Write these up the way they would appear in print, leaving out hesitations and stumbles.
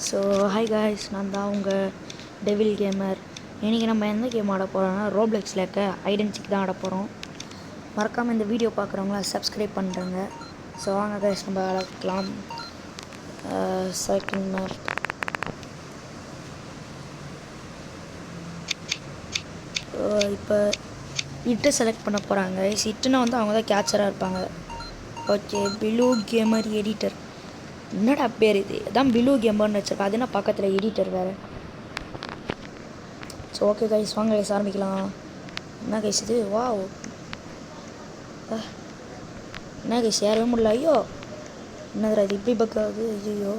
So hi guys, நான் தான் உங்கள் டெவில் கேமர். இன்றைக்கி நம்ம எந்த கேம் ஆட போகிறோம்னா ரோப்ளெக்ஸில் இருக்க ஐடென்டிக் தான் ஆட போகிறோம். மறக்காமல் இந்த வீடியோ பார்க்குறவங்கள சப்ஸ்கிரைப் பண்ணுறேங்க. ஸோ வாங்க காய்ஸ், நம்ம ஆடலாம். Selecting map. இப்போ இட்டு செலக்ட் பண்ண போகிறாங்க. இட்டுனா வந்து அவங்க தான் கேட்சராக இருப்பாங்க. Okay, blue gamer editor. என்னடா பேர் இது? அதான் பிலூ கேமர்னு வச்சுருக்கேன். அது என்ன பக்கத்தில் எடிட்டர் வேறு. ஸோ ஓகே கைஸ், வாங்க கைஸ் ஆரம்பிக்கலாம். என்ன கைஸ் இது? வாவ், என்ன கைஸ் யாரவே முடியல. ஐயோ, என்னதுடா இது இப்படி பக்காது? ஐயோ,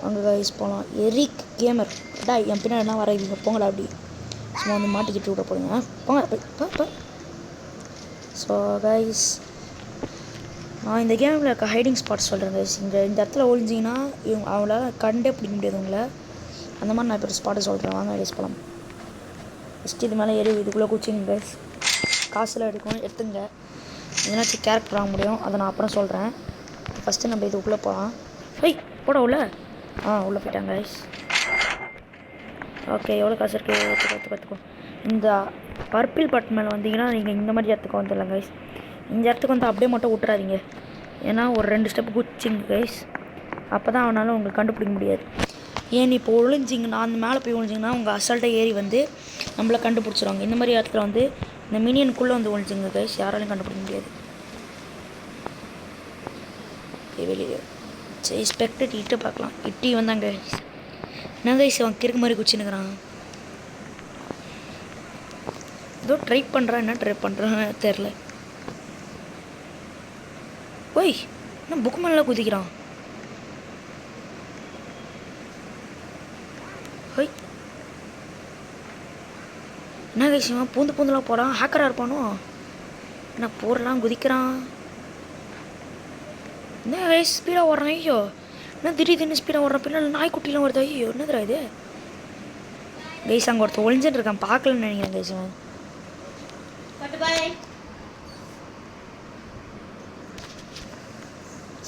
வாங்க கைஸ் போகலாம். Eric gamer. டா என் பின்னாடி என்ன வரைவீங்க? போங்கடா அப்படி. சும்மா வந்து மாட்டிக்கிட்டு விட போடுங்க. போங்க. ஸோ கைஸ், நான் இந்த கேமில் இருக்க ஹைடிங் ஸ்பாட் சொல்கிறேன் கைஸ். இந்த இடத்துல ஒழிஞ்சிங்கன்னா அவங்களால கண்டே பிடிக்க முடியாது உங்களை. அந்த மாதிரி நான் இப்போ ஒரு ஸ்பாட்டை சொல்கிறேன். வாங்க கைஸ் போகலாம். ஃபஸ்ட்டு இது மேலே ஏறி இதுக்குள்ளே குச்சிங்க கைஸ். காசுலாம் எடுத்துங்க. எதனாச்சும் கேரக்டர் வாங்க முடியும், அதை நான் அப்புறம் சொல்கிறேன். ஃபஸ்ட்டு நம்ம இதுக்குள்ளே போகலாம். போட உள்ள உள்ளே போயிட்டாங்க கைஸ். ஓகே, எவ்வளோ காசு இருக்குது? கற்றுக்கோ. இந்த பர்பிள் பட்டன் மேலே வந்தீங்கன்னா நீங்கள் இந்த மாதிரி இடத்துக்கு வந்துடலாம் கைஸ். இந்த இடத்துக்கு வந்து அப்படியே மட்டும் விட்டுறாதீங்க. ஏன்னா ஒரு 2 ஸ்டெப்பு குச்சிங்க கைஸ். அப்போ தான் அவனால் உங்களுக்கு கண்டுபிடிக்க முடியாது. ஏன் இப்போ ஒழிஞ்சிங்கன்னா அந்த மேலே போய் ஒழிஞ்சிங்கன்னா உங்கள் அசால்ட்டாக ஏறி வந்து நம்மளை கண்டுபிடிச்சிருவாங்க. இந்த மாதிரி இடத்துல வந்து இந்த மினியனுக்குள்ளே வந்து ஒழிஞ்சிங்க கைஸ். யாராலையும் கண்டுபிடிக்க முடியாது. வெளியே சரி, ஸ்பெக்டட் இட்டு பார்க்கலாம். இட்டி வந்தாங்க கைஸ். என்ன கைஸ் அவன் கிறுக்கு மாதிரி குச்சின்னுக்கிறான். ஏதோ ட்ரை பண்ணுறான். என்ன ட்ரை பண்ணுறான்னு தெரில. ஓய், என்ன புக்கு மேலே குதிக்கிறான்? ஹோய், என்ன கைசிவன் பூந்துலாம் போகிறான்? ஹேக்கராக இருப்பானோ? என்ன போரெலாம் குதிக்கிறான்? என்ன கைஸ் ஸ்பீடாக ஓடுறான்? ஐயோ, என்ன திடீர்னு ஸ்பீடாக ஓடுறான்? பின்னால் நாய்க்குட்டிலாம் வருது. ஐயோ, என்னதுரா இது? கைஸ் அங்கே ஒருத்தர் ஒழிஞ்சிட்டு இருக்கான், பார்க்கலன்னு நினைக்கிறேன் கைசிவன்.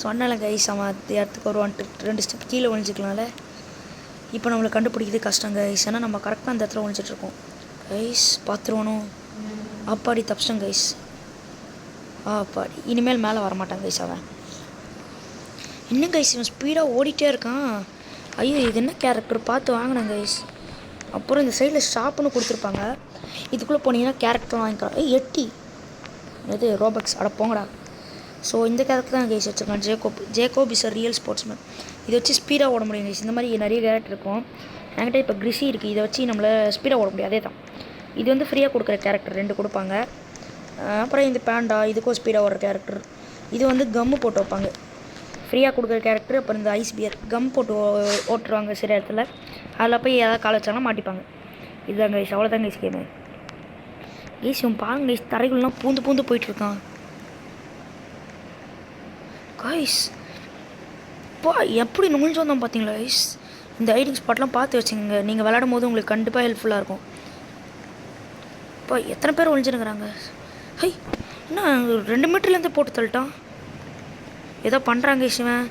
சொன்னால கைஸ் அவன் இடத்துக்கு ஒரு 2 ஸ்டெப் கீழே ஒழிஞ்சிக்கலாம்ல. இப்போ நம்மளை கண்டுபிடிக்கிறது கஷ்டம் கைஸ். ஏன்னா நம்ம கரெக்டாக அந்த இடத்துல ஒழிஞ்சிட்ருக்கோம் கைஸ். பார்த்துருவானோ? அப்பாடி தப்பிச்சிட்டோம் கைஸ். அப்பாடி, இனிமேல் மேலே வரமாட்டான் கைஸ் அவன். இன்னும் கைஸ் இவன் ஸ்பீடாக ஓடிட்டே இருக்கான். ஐயோ, இது என்ன கேரக்டர்? பார்த்து வாங்கினேன் கைஸ். அப்புறம் இந்த சைடில் ஷாப்புன்னு கொடுத்துருப்பாங்க. இதுக்குள்ளே போனீங்கன்னா கேரக்டர் வாங்கிக்கலாம். எட்டி எது ரோபக்ஸ்? அட போங்கடா. ஸோ இந்த கேரக்டர் தான் கைஸ் வச்சுருக்கான். ஜேக்கோப் இஸ் அ ரியல் ஸ்போர்ட்ஸ்மேன். இதை வச்சு ஸ்பீடாக ஓட முடியும் கைஸ். இந்த மாதிரி நிறைய கேரக்டர் இருக்கும். என்கிட்ட இப்போ கிரிசி இருக்குது. இதை வச்சு நம்மளை ஸ்பீடாக ஓட முடியும். அதே தான். இது வந்து ஃப்ரீயாக கொடுக்குற கேரக்டர் 2 கொடுப்பாங்க. அப்புறம் இந்த பேண்டா, இதுக்கும் ஸ்பீடாக ஓடுற கேரக்டர். இது வந்து கம்மு போட்டு வைப்பாங்க. ஃப்ரீயாக கொடுக்குற கேரக்டர். அப்புறம் இந்த ஐஸ் பியர் கம் போட்டு ஓட்டுருவாங்க சில இடத்துல. அதில் போய் ஏதாவது காலை வச்சாங்கன்னா மாட்டிப்பாங்க. இதுதான் கைஸ், அவ்வளோதான் கைஸ் கேமு. கைஸ் இவன் பாருங்க கைஸ், தரைக்குள்ளலாம் பூந்து போயிட்டுருக்கான் கைஸ். இப்போ எப்படி நுழைஞ்சு வந்தோம் பார்த்தீங்களா கைஸ்? இந்த ஹைடிங் ஸ்பாட்லாம் பார்த்து வச்சுங்க. நீங்கள் விளையாடும் போது உங்களுக்கு கண்டிப்பாக ஹெல்ப்ஃபுல்லாக இருக்கும். இப்போ எத்தனை பேர் ஒழிஞ்சுருக்கிறாங்க? ஹை, என்ன 2 மீட்டர்லேருந்து போட்டு தள்ளிட்டான். ஏதோ பண்ணுறாங்க இவன்.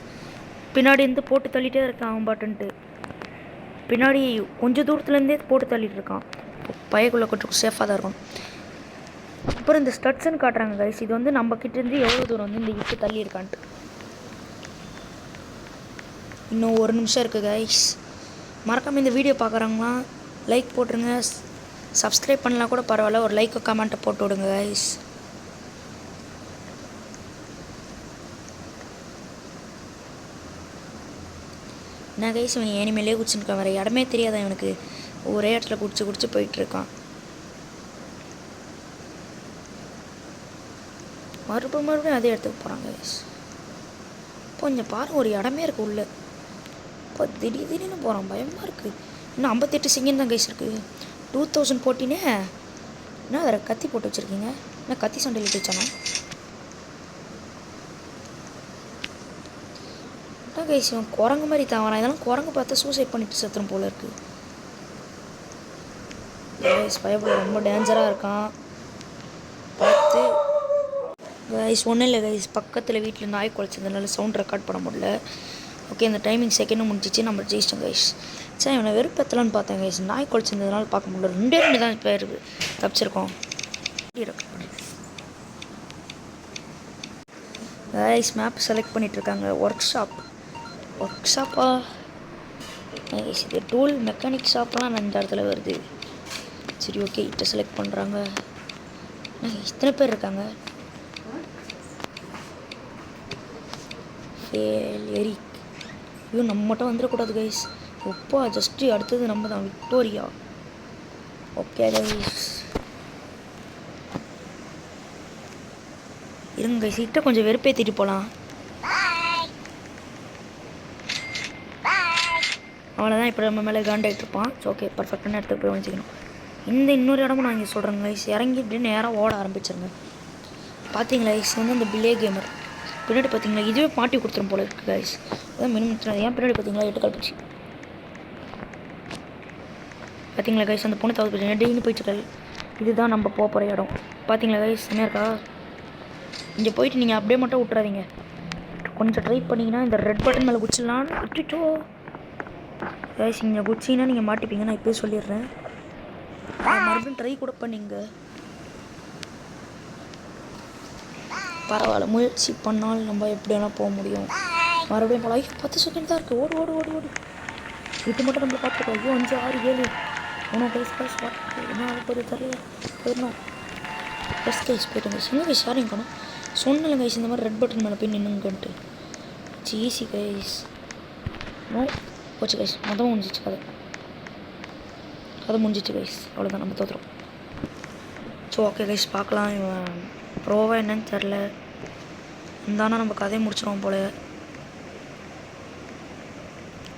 பின்னாடி இருந்து போட்டு தள்ளிட்டே இருக்கான் அவன் பாட்டுன்ட்டு. பின்னாடி கொஞ்சம் தூரத்துலேருந்தே போட்டு தள்ளிட்டு இருக்கான். பயக்குள்ளே கொஞ்சம் சேஃபாக தான் இருக்கும். அப்புறம் இந்த ஸ்டட்ஸ்ன்னு காட்டுறாங்க கைஸ். இது வந்து நம்ம கிட்டேருந்து எவ்வளோ தூரம் வந்து இந்த இட்டு தள்ளி இருக்கான்ட்டு. இன்னும் 1 நிமிஷம் இருக்குது கைஸ். மறக்காமல் இந்த வீடியோ பார்க்குறாங்களாம் லைக் போட்டுருங்க. சப்ஸ்கிரைப் பண்ணலாம் கூட பரவாயில்ல, ஒரு லைக் கமெண்ட்டை போட்டு விடுங்க கைஸ். என்ன கைஸ் இவன் ஏனிமேலே குடிச்சுருக்கான். வேறு இடமே தெரியாதான் இவனுக்கு. ஒரே இடத்துல குடிச்சு போயிட்டுருக்கான். மறுபடியும் அதே இடத்துக்கு போகிறாங்க கைஸ். கொஞ்சம் பாருங்கள், ஒரு இடமே இருக்குது உள்ளே. இப்போ திடீர்னு போகிறான், பயமாக இருக்குது. இன்னும் 58 செகண்ட் தான் கைஸ் இருக்குது. 2014 என்ன வேறு கத்தி போட்டு வச்சுருக்கீங்க? என்ன கத்தி சண்டையில் வச்சானா? என்ன கைஸ் இவன் குரங்கு மாதிரி தாவானா? இதெல்லாம் குரங்கு பார்த்தா சூசைட் பண்ணிட்டு செத்துரும் போல இருக்குது கைஸ். பயப்பட ரொம்ப டேஞ்சராக இருக்கான். பார்த்து கைஸ் ஒன்றும் இல்லை கைஸ், பக்கத்தில் வீட்டில் நாய் குலைச்சதுனால சவுண்ட் ரெக்கார்ட் பண்ண முடியல. ஓகே, அந்த டைமிங் செகண்டும் முடிஞ்சிச்சு, நம்ம ஜெயிச்சிட்டோம் கைஸ். சரி, இவனை வெறுப்பத்தலான்னு பார்த்தேன் கைஸ், நாய் குலைச்சதுனால பார்க்க முடியல. 2 தான் பேர் தப்பிச்சிருக்கோம். கைஸ் மேப் செலக்ட் பண்ணிகிட்ருக்காங்க. ஒர்க் ஷாப்பா கைஸ், இது டூல் மெக்கானிக் ஷாப்லாம் இந்த இடத்துல வருது. சரி ஓகே, இதை செலக்ட் பண்ணுறாங்க. இத்தனை பேர் இருக்காங்க. எரிக், ஐயோ நம்ம மட்டும் வந்துடக்கூடாது கைஸ். எப்பா ஜஸ்ட்டு அடுத்தது நம்ம தான், விக்டோரியா. ஓகே கைஸ், இருங்க கைஸ், கிட்ட கொஞ்சம் வெறுப்பேற்றிட்டு போகலாம். அவ்வளோதான், இப்போ நம்ம மேலே காண்டாகிட்டு இருப்பான். ஓகே, பர்ஃபெக்டான இடத்துக்கு போய் வச்சுக்கணும். இன்னொரு இடமும் நான் இங்கே சொல்கிறேங்க கைஸ், இறங்கி இப்படியே நேராக ஓட ஆரம்பிச்சிருங்க. பார்த்தீங்களா கைஸ், வந்து அந்த பிளே கேமர் பின்னாடி பார்த்தீங்களா, இதுவே மாட்டி கொடுத்துரும் போல இருக்குது கைஸ். அதான் மினிமம் ஏன் பின்னாடி பார்த்தீங்களா 8 கால் போச்சு. பார்த்தீங்களா கைஸ், அந்த பொண்ணு தவிர டெய்லி போயிட்டு. இதுதான் நம்ம போகிற இடம். பார்த்தீங்களா கைஸ், என்ன இருக்கா இங்கே போயிட்டு நீங்கள் அப்படியே மட்டும் விட்டுறாதீங்க. கொஞ்சம் ட்ரை பண்ணிங்கன்னா இந்த ரெட் பட்டன் மேலே குச்சிடலான்னு விட்டுட்டோ கைஸ். இங்கே குச்சின்னா நீங்கள் மாட்டிப்பீங்க, நான் இப்போயே சொல்லிடுறேன். மறுபடியும் ட்ரை கூட பண்ணிங்க, பரவாயில்ல. முயற்சி பண்ணால் நம்ம எப்படி வேணால் போக முடியும். மறுபடியும் போல 10 செகண்ட் தான் இருக்குது. ஓடு ஓடு ஓடு ஓடு. இது மட்டும் நம்ம பார்த்துக்கோ. 5 6 7 ஒன்றும் கைஸ் என்ன போது தெரியல. போயிடணும் ஃபஸ்ட் கைஸ் போய்ட்டு கைஸ். எங்கே கைஸ் யாரையும் காணும். சொன்னல கைஸ், இந்த மாதிரி ரெட் பட்டன் மேலே போய் நின்றுங்கன்ட்டு. Easy guys. நோ போச்சு கைஸ், மொத்தமாக முடிஞ்சிச்சு கதை முடிஞ்சிச்சு கைஸ். அவ்வளோதான், நம்ம தோற்றுறோம். ஸோ ஓகே கைஸ், பார்க்கலாம். இவன் ப்ரோவா என்னன்னு தெரில, இருந்தாலும் நம்ம கதையை முடிச்சிடுவோம் போல.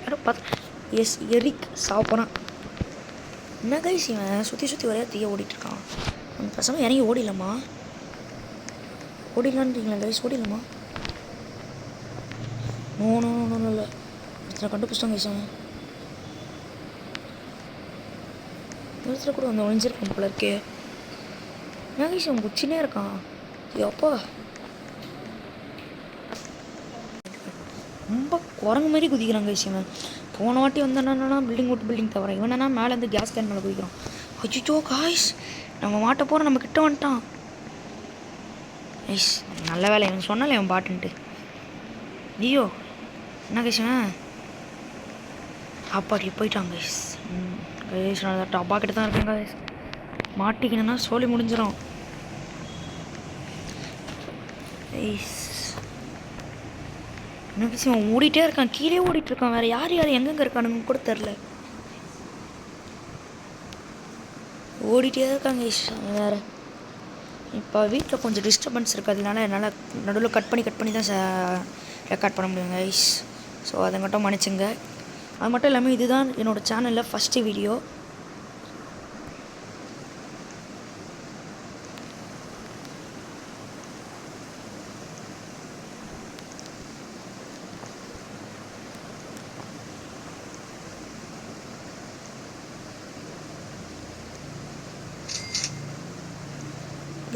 யாரும் பார்த்து எஸ் எரிக் சாப்பிட்றான். என்ன கைஸ், இவன் சுற்றி வரையா தீய ஓடிட்டுருக்கான். அந்த பசங்க இறங்கி ஓடிடலாமா? ஓடிடலான்றீங்களா கைஸ்? ஓடிடலாமா? நோ இல்லை, இடத்துல கண்டுபிடிச்சிட்டான் கைஸ். அவன் இடத்துல கூட வந்து ஒழிஞ்சிருக்கான் போல இருக்கே. என்ன கைஸ், அவன் குச்சினே இருக்கான். அப்பா ரொம்ப குரங்கு மாதிரி குதிக்கிறான் கைஸ். இவன் போன வாட்டி வந்தானா பில்டிங் விட்டு பில்டிங் தவிர, இவன் என்ன மேலே இருந்து கேஸ் கேன் மேலே குதிக்கிறான். அச்சோ காய்ஸ், நம்ம மாட்ட போகிற நம்ம கிட்ட வந்துட்டான். ஐஸ் நல்ல வேலை, இவன் சொன்னால இவன் பாட்டுன்ட்டு. ஐயோ என்ன கைஸ், அப்பாடி போயிட்டான் கைஸ். கைஸ் நான் அப்பா கிட்ட தான் இருக்கேன் கைஸ். மாட்டிக்கணுன்னா சோழி முடிஞ்சிடும். என்ன கைஸ், அவன் ஓடிட்டே இருக்கான், கீழே ஓடிட்டுருக்கான். வேறு யார் எங்கெங்கே இருக்கானுங்கன்னு கூட தெரில. ஓடிட்டே இருக்காங்க கைஸ். வேறு இப்போ வீட்டில் கொஞ்சம் டிஸ்டர்பன்ஸ் இருக்கிறதுனால என்னால் நடுவில் கட் பண்ணி தான் ரெக்கார்ட் பண்ண முடியும் கைஸ். ஸோ அதை மட்டும் மன்னிச்சுங்க. அது மட்டும் இல்லாமல் இதுதான் என்னோடய சேனலில் ஃபஸ்ட்டு வீடியோ.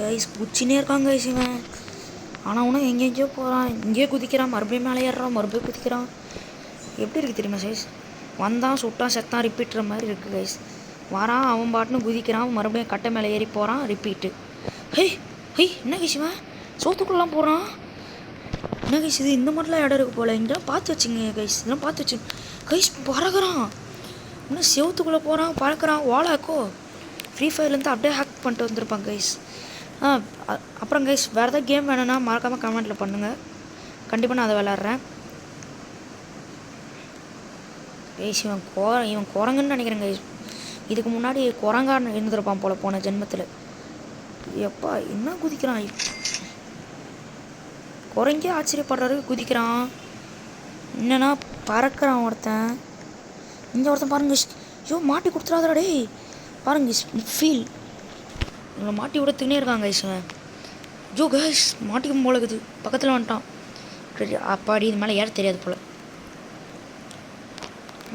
கைஸ் குச்சினே இருக்காங்க கைஸ் இவன். ஆனால் அவனும் எங்கேயோ போகிறான், இங்கேயே குதிக்கிறான், மறுபடியும் மேலே ஏறுறான், மறுபடியும் குதிக்கிறான். எப்படி இருக்குது தெரியுமா கைஸ்? வந்தான் சுட்டான் செத்தான் ரிப்பீட்டுற மாதிரி இருக்குது கைஸ். வரான், அவன் பாட்டுன்னு குதிக்கிறான், மறுபடியும் கட்டை மேலே ஏறி போகிறான், ரிப்பீட்டு. ஹெய் என்ன கைஸ் இவன் சோத்துக்குள்ளலாம் போகிறான். என்ன கைஸ் இது, இந்த மாதிரிலாம் இடம் இருக்குது போல். இங்கெல்லாம் பார்த்து வச்சுங்க கைஸ், இதெல்லாம் பார்த்து வச்சு. கைஸ் பறகுறான், இன்னும் செவத்துக்குள்ளே போகிறான், பறக்கிறான். வாழாக்கோ ஃப்ரீ ஃபயர்லேருந்து அப்படியே ஹேக் பண்ணிட்டு வந்திருப்பாங்க கைஸ். அப்புறம் கைஸ் வேறு ஏதாவது கேம் வேணும்னா மறக்காமல் கமெண்ட்டில் பண்ணுங்கள், கண்டிப்பாக நான் அதை விளாட்றேன். கைஸ் இவன் குரங்குன்னு நினைக்கிறேன் கைஸ். இதுக்கு முன்னாடி குரங்கான்னு இருந்திருப்பான் போல் போன ஜென்மத்தில். எப்பா என்ன குதிக்கிறான், குரங்கே ஆச்சரியப்படுறாரு, குதிக்கிறான். என்னன்னா பறக்கிறான் ஒருத்தன். இங்கே ஒருத்தன் பாருங்க, ஐயோ மாட்டி கொடுத்துடாதடா டேய். பாருங்க ஃபீல் இவனை மாட்டி விடத்துக்குனே இருக்காங்க கைஸ். ஜோ கைஸ் மாட்டிக்கும் போல இருக்குது, பக்கத்தில் வந்துட்டான். அப்பாடி இது மேலே ஏற தெரியாது போல்.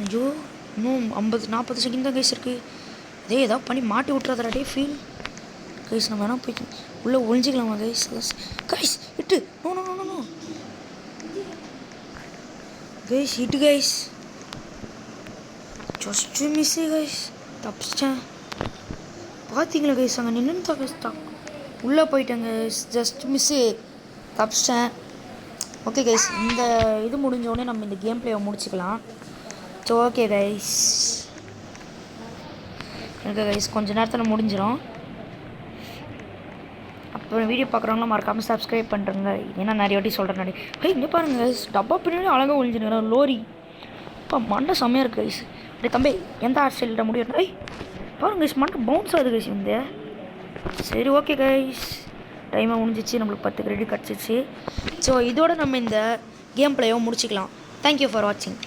ஐயோ இன்னும் 50-40 செகண்ட் தான் கைஸ் இருக்குது. அதே ஏதாவது பண்ணி மாட்டி விட்றாதடா டே ஃபீல். கைஸ் நம்ம வேணால் போய் உள்ளே ஒழிஞ்சிக்கலாமா guys? Guys it no no no no guys, it guys, just miss guys. தப்பிச்சிட்டேன். பார்த்தீங்களா கைஸ், அங்கே நின்று கைஸ் உள்ளே போயிட்டேங்க கைஸ், ஜஸ்ட் மிஸ்ஸு, தப்பிச்சிட்டேன். ஓகே கைஸ், இந்த இது முடிஞ்சோடனே நம்ம இந்த கேம் பிளேயை முடிச்சுக்கலாம். ஸோ ஓகே கைஸ், கொஞ்சம் நேரத்தில் முடிஞ்சிடும். அப்புறம் வீடியோ பார்க்குறவங்களாம் மறக்காமல் சப்ஸ்கிரைப் பண்ணுறேங்க. ஏன்னா நிறைய வாட்டி சொல்கிறேன் நிறைய. இங்கே பாருங்கள் கைஸ், டப்பா பின்னாடி அழகாக ஒழிஞ்சுருக்கிறேன் லோரி. இப்போ மண்டை செம்மையாக இருக்குது கைஸ். அப்படியே தம்பி எந்த ஹேர் ஸ்டைலில் முடியும்? பாருங்க கைஸ், மண்டை பவுன்ஸ் ஆகுது கைஸ் இந்த. சரி ஓகே கைஸ், டைமாக முடிஞ்சிச்சு, நம்மளுக்கு 10 கிரெடிட் கிடச்சிச்சு. ஸோ இதோட நம்ம இந்த கேம் பிளேயை முடிச்சிக்கலாம். தேங்க்யூ ஃபார் வாட்சிங்.